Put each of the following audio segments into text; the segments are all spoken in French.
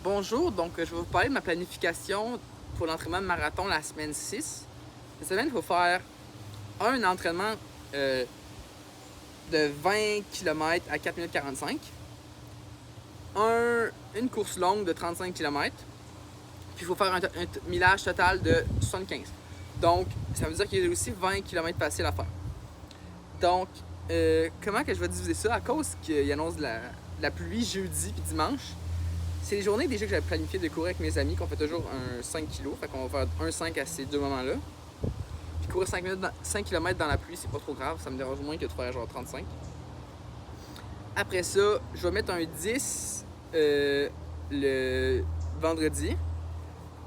Bonjour, donc je vais vous parler de ma planification pour l'entraînement de marathon la semaine 6. Cette semaine, il faut faire un entraînement de 20 km à 4 minutes 45, une course longue de 35 km, puis il faut faire un millage total de 75. Donc, ça veut dire qu'il y a aussi 20 km faciles à faire. Donc, comment que je vais diviser ça? À cause qu'il annonce de la pluie jeudi puis dimanche, c'est les journées déjà que j'avais planifié de courir avec mes amis, qu'on fait toujours un 5 kg. Fait qu'on va faire un 5 à ces deux moments-là. Puis courir 5 km dans la pluie, c'est pas trop grave. Ça me dérange moins que de faire genre 35. Après ça, je vais mettre un 10 le vendredi.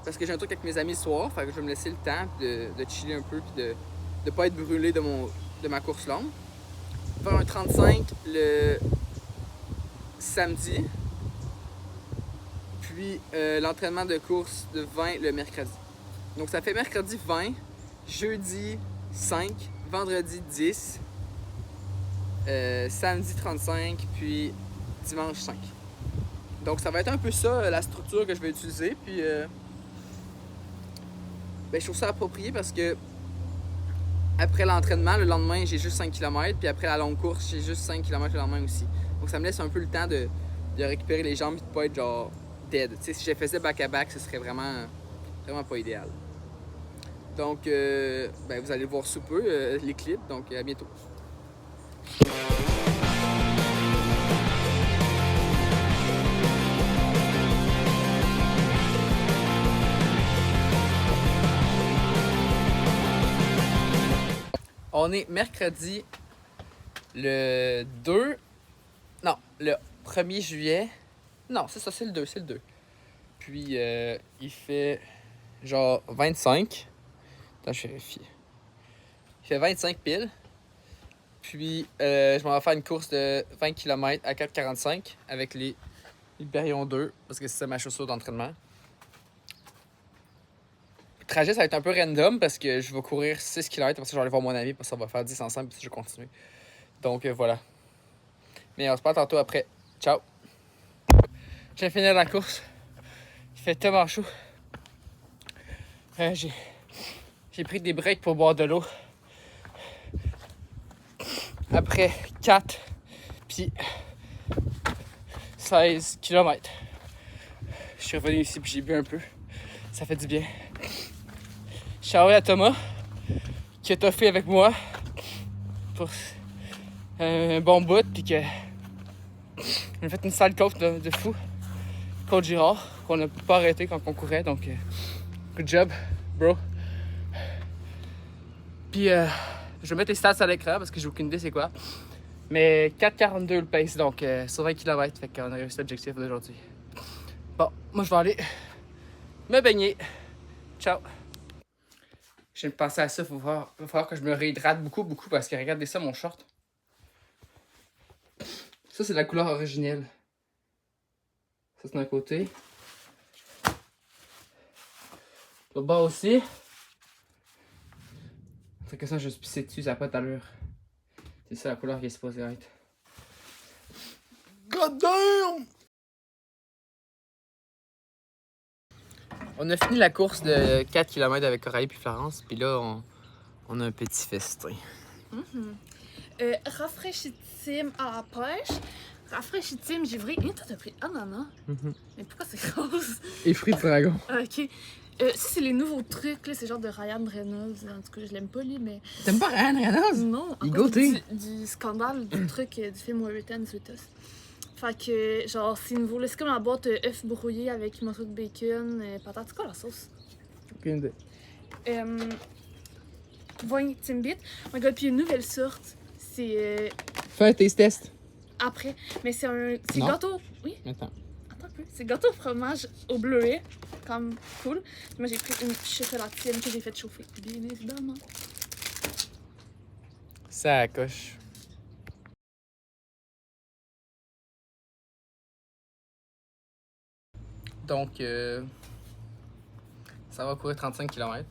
Parce que j'ai un truc avec mes amis le soir. Fait que je vais me laisser le temps de chiller un peu. Puis de pas être brûlé de ma course longue. Faire un 35 le samedi. Puis l'entraînement de course de 20 le mercredi. Donc ça fait mercredi 20, jeudi 5, vendredi 10, samedi 35, puis dimanche 5. Donc ça va être un peu ça la structure que je vais utiliser. Puis je trouve ça approprié parce que après l'entraînement, le lendemain j'ai juste 5 km, puis après la longue course j'ai juste 5 km le lendemain aussi. Donc ça me laisse un peu le temps de récupérer les jambes et de pas être genre dead. Tu sais, si je faisais back-à-back, ce serait vraiment pas idéal. Donc, vous allez voir sous peu les clips. Donc, à bientôt. On est mercredi le 2. Non, le 1er juillet. Non, c'est ça, c'est le 2. Puis, il fait genre 25. Attends, je vérifie. Il fait 25 piles. Puis, je m'en vais faire une course de 20 km à 4,45 avec les Hyperion 2 parce que c'est ma chaussure d'entraînement. Le trajet, ça va être un peu random parce que je vais courir 6 km parce que je vais aller voir mon ami parce qu'on va faire 10 ensemble puis je vais continuer. Donc, voilà. Mais on se parle tantôt après. Ciao! Je viens de finir la course. Il fait tellement chaud. J'ai pris des breaks pour boire de l'eau. Après 4 puis 16 km. Je suis revenu ici puis j'ai bu un peu. Ça fait du bien. Je suis envoyé à Thomas qui a toffé avec moi pour un bon bout puis que on a fait une sale côte de fou. Côte Girard qu'on n'a pas arrêté quand on courait, donc good job bro. Puis je vais mettre les stats à l'écran parce que j'ai aucune idée c'est quoi. Mais 4,42 le pace, donc sur 20 km, fait qu'on a réussi l'objectif d'aujourd'hui. Bon, moi je vais aller me baigner. Ciao! Je viens de penser à ça, il va falloir que je me réhydrate beaucoup parce que regardez ça mon short. Ça c'est la couleur originelle. Ça c'est d'un côté. Le bas aussi. C'est que ça je suis pissé dessus, ça n'a pas d'allure. C'est ça la couleur qui est supposée être. God damn! On a fini la course de 4 km avec Coralie puis Florence, puis là on a un petit festin. Rafraîchissime à la pêche. Rafraîchissime givré. Et toi, t'as pris ananas. Mais pourquoi c'est rose? Et fruits de dragon. Ok. Ça, c'est les nouveaux trucs, là. C'est genre de Ryan Reynolds. En tout cas, je l'aime pas, lui, mais. T'aimes pas Ryan Reynolds? Non, Il à cause goûté. du scandale du truc du film Where With Us. Fait que, genre, c'est nouveau. Là, c'est comme la boîte œuf brouillé avec morceau de bacon, patate. C'est quoi la sauce? Aucune idée. Voyons, Timbit. Oh my god, puis une nouvelle sorte. C'est. Fais un taste test. Après. Mais c'est un. C'est Non. gâteau. Oui? Attends. Attends un peu. C'est gâteau au fromage au bleuet. Comme cool. Moi, j'ai pris une chocolatine que j'ai fait chauffer. Bien évidemment. Ça coche. Donc, ça va courir 35 km.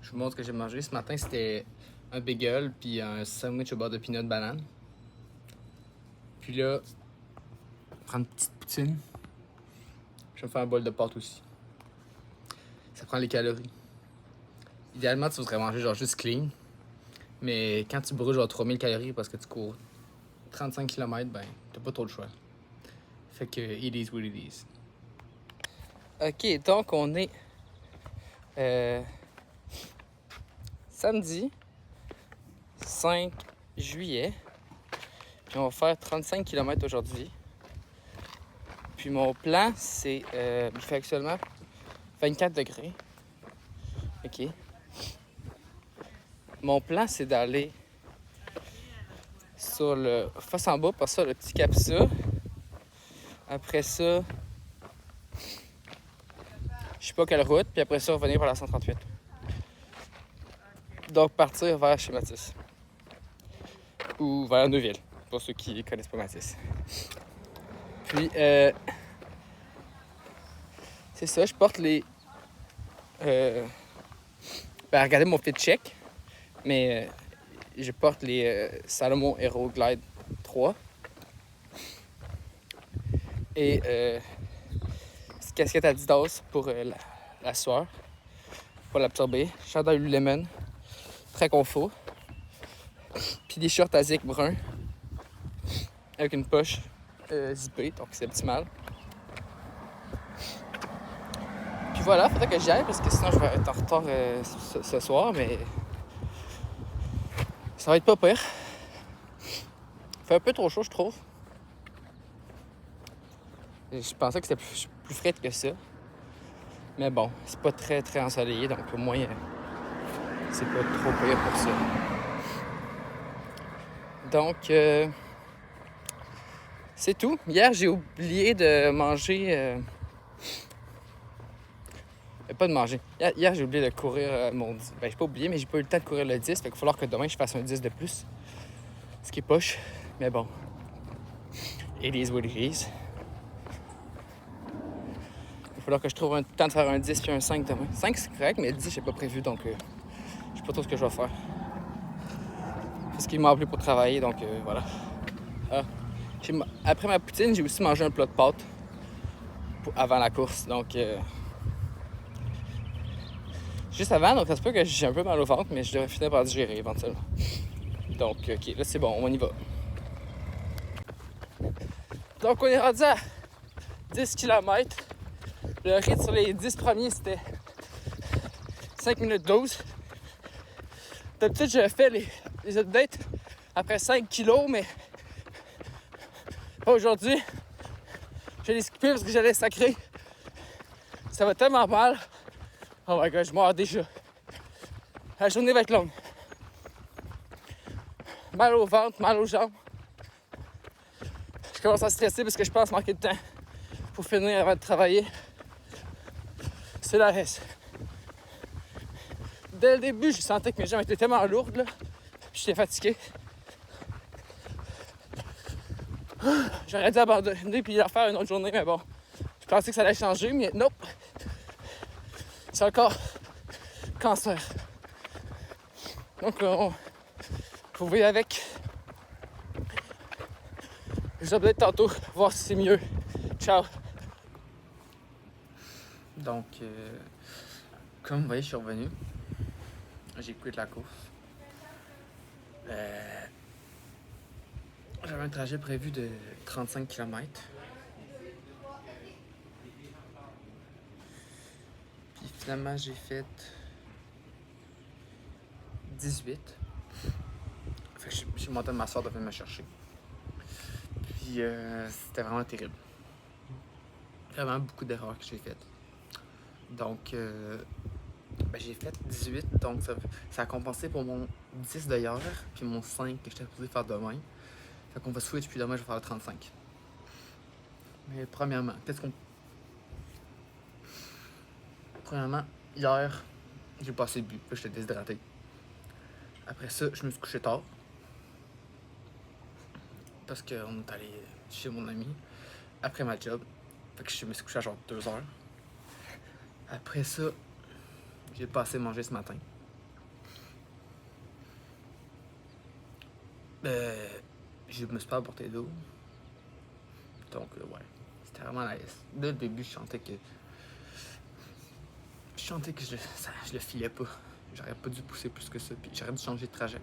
Je vous montre ce que j'ai mangé. Ce matin, c'était un bagel puis un sandwich au beurre de peanut banane. Puis là, on prend une petite poutine. Je vais me faire un bol de pâtes aussi. Ça prend les calories. Idéalement, tu voudrais manger genre juste clean. Mais quand tu brûles genre 3000 calories parce que tu cours 35 km, ben, t'as pas trop le choix. Fait que it is what it is. Ok, donc on est samedi 5 juillet. Puis on va faire 35 km aujourd'hui. Puis mon plan, c'est... il fait actuellement 24 degrés. Ok. Mon plan, c'est d'aller sur le face en bas, par ça, le petit Cap ça. Après ça, je sais pas quelle route, puis après ça, revenir par la 138. Donc, partir vers chez Mathis. Ou vers Neuville, pour ceux qui connaissent pas Mathis. Puis, c'est ça, je porte les... regardez mon fit check, mais je porte les Salomon Hero Glide 3. Et casquette Adidas pour la sueur, pour l'absorber. Chandail Lululemon, très confort. Puis des shorts Asics bruns avec une poche zippée, donc c'est optimal. Puis voilà, faudrait que j'y aille parce que sinon je vais être en retard ce soir, mais ça va être pas pire. Il fait un peu trop chaud, je trouve. Je pensais que c'était plus frais que ça. Mais bon, c'est pas très très ensoleillé, donc au moins c'est pas trop pire pour ça. Donc c'est tout. Hier j'ai oublié de manger. Pas de manger. Hier j'ai oublié de courir mon 10. Ben j'ai pas oublié, mais j'ai pas eu le temps de courir le 10. Fait qu'il va falloir que demain je fasse un 10 de plus. Ce qui est poche. Mais bon. It is what it is. Il va falloir que je trouve un temps de faire un 10 puis un 5 demain. 5 c'est correct, mais 10 j'ai pas prévu, donc je sais pas trop ce que je vais faire. Parce qu'il m'a appelé pour travailler, donc voilà. Après ma poutine, j'ai aussi mangé un plat de pâtes avant la course, donc juste avant, donc ça se peut que j'ai un peu mal au ventre, mais je devrais finir par digérer éventuellement. Donc ok, là c'est bon, on y va. Donc on est rendu à 10 km. Le rythme sur les 10 premiers, c'était 5 minutes 12. D'habitude, je fais les updates après 5 kilos, mais pas aujourd'hui. Je l'ai skippé parce que j'allais sacrer. Ça va tellement mal. Oh my god, je meurs déjà. La journée va être longue. Mal au ventre, mal aux jambes. Je commence à stresser parce que je pense manquer de temps pour finir avant de travailler. C'est la reste. Dès le début, je sentais que mes jambes étaient tellement lourdes, là. Puis j'étais fatigué. J'aurais dû abandonner puis leur faire une autre journée, mais bon. Je pensais que ça allait changer, mais non. C'est encore cancer. Donc, faut vivre avec. Je vais peut-être tantôt voir si c'est mieux. Ciao. Donc, comme vous voyez, je suis revenu. J'ai quitté la course. J'avais un trajet prévu de 35 km. Puis finalement, j'ai fait 18. Fait que j'ai monté ma soeur de venir me chercher. Puis c'était vraiment terrible. Vraiment beaucoup d'erreurs que j'ai faites. Donc, j'ai fait 18, donc ça a compensé pour mon 10 de hier, puis mon 5 que j'étais supposé faire demain. Fait qu'on va switch, puis demain je vais faire le 35. Mais premièrement, Premièrement, hier, j'ai pas assez bu, puis j'étais déshydraté. Après ça, je me suis couché tard. Parce qu'on est allé chez mon ami après ma job. Fait que je me suis couché à genre 2 heures. Après ça, j'ai pas assez mangé ce matin. Je me suis pas apporté d'eau. Donc, ouais, C'était vraiment nice. Dès le début, je sentais que je le filais pas. J'aurais pas dû pousser plus que ça, puis j'aurais dû changer de trajet.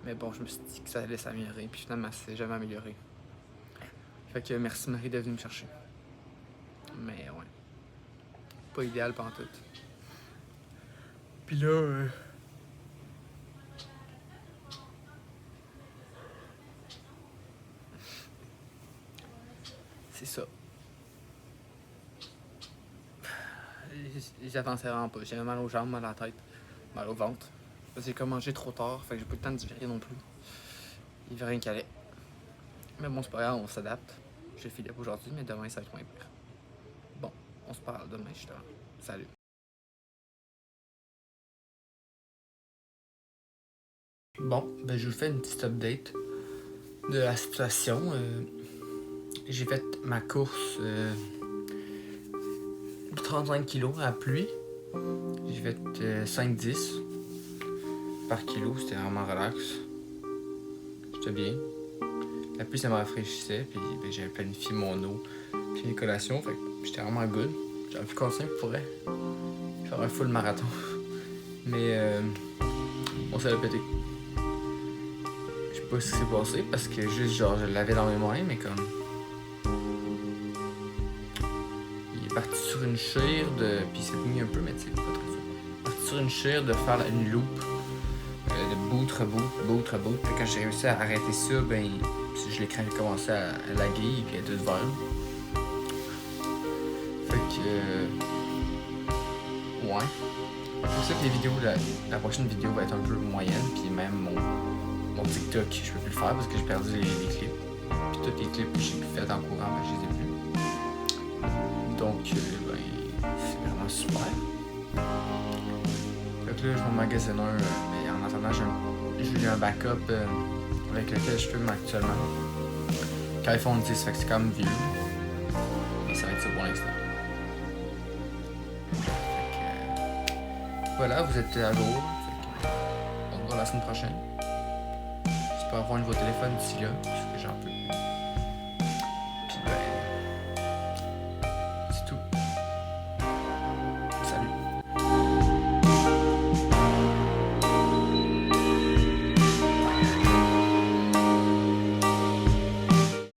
Mais bon, je me suis dit que ça allait s'améliorer, puis finalement, ça s'est jamais amélioré. Fait que merci Marie d'être venue me chercher. Mais ouais. Pas idéal pantoute. Puis là, c'est ça. J'avançais vraiment pas. J'avais mal aux jambes, mal à la tête, mal au ventre. J'ai comme mangé trop tard, fait que j'ai pas eu le temps de digérer non plus. Il y avait rien qui allait. Mais bon, c'est pas grave, on s'adapte. Je le filais pas aujourd'hui, mais demain, ça va être moins pire. Bon, on se parle demain, justement. Salut. Bon, ben je vous fais une petite update de la situation. J'ai fait ma course 35 kg à la pluie. J'ai fait 5-10 par kilo, c'était vraiment relax. J'étais bien. La pluie, ça me rafraîchissait, puis ben, j'avais planifié mon eau puis mes collations, fait que j'étais vraiment good. J'aurais pu continuer pour faire un full marathon. Mais on s'est pété. Je sais pas ce qui s'est passé parce que juste genre je l'avais dans mes mains, mais comme il est parti sur une chire de. Puis il s'est mis un peu, mais c'est pas très fort. Il est parti sur une chire de faire une loupe de bout, reboot. Puis quand j'ai réussi à arrêter ça, ben je l'écran a commencé à laguer et puis à tout vert. Fait que ouais. C'est pour ça que les vidéos, la prochaine vidéo va être un peu moyenne, puis même mon TikTok, je peux plus le faire parce que j'ai perdu les clips. Puis tous les clips que j'ai fait en courant, ben, je les ai plus. Donc, ben, c'est vraiment super. Fait que là, je vais magasiner un, mais en attendant, j'ai un backup avec lequel je filme actuellement. iPhone 10, fait que c'est quand même vieux. Et ça va être ça pour l'instant. Voilà, vous êtes à jour. On se voit la semaine prochaine. J'espère avoir un nouveau téléphone d'ici là.